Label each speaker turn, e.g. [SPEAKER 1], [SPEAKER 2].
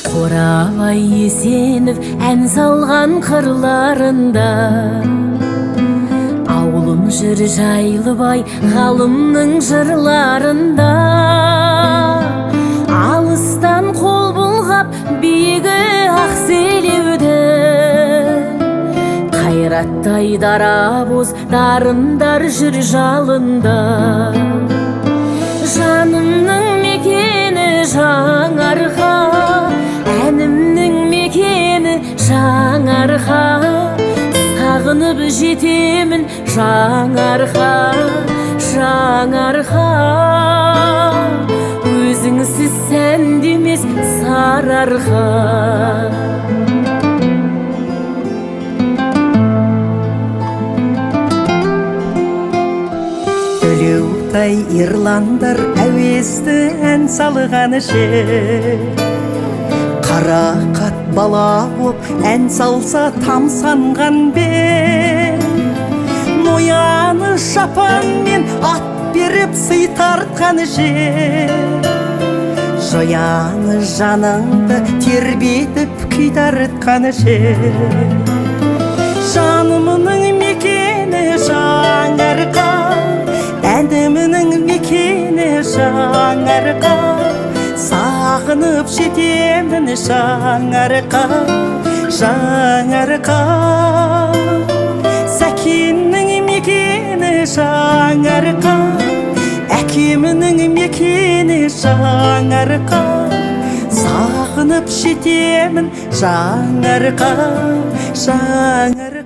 [SPEAKER 1] Қорабай Есенов ән салған қырларында, ауылым жүр Жайлыбай ғалымның жырларында. Алыстан қол бұлғап биігі ақселеуді, қайраттай дарабоз дарындар жүр жалында. Жанымның мекені Жаңарқа, әнімнің мекені Жаңарқа. Сағынып жетемін Жаңарқа, Жаңарқа. Өзіңсіз сәндемес сарыарқа.
[SPEAKER 2] Төлеутай ирландар әуезді ән салған жер, қарақат бала боп ән салса тамсанған бе. Нояны шапанмен ат беріп сый тартқан жер, жояны жаныңды тербетіп күй тартқан жер. Жанымның мекені Жаңарқа, әнімнің мекені Жаңарқа. Сағынып жетемін Жаңарқа, Жаңарқа. Сәкеннің мекені Жаңарқа, әкемнің мекені Жаңарқа. Сағынып жетемін Жаңарқа, Жаңарқа.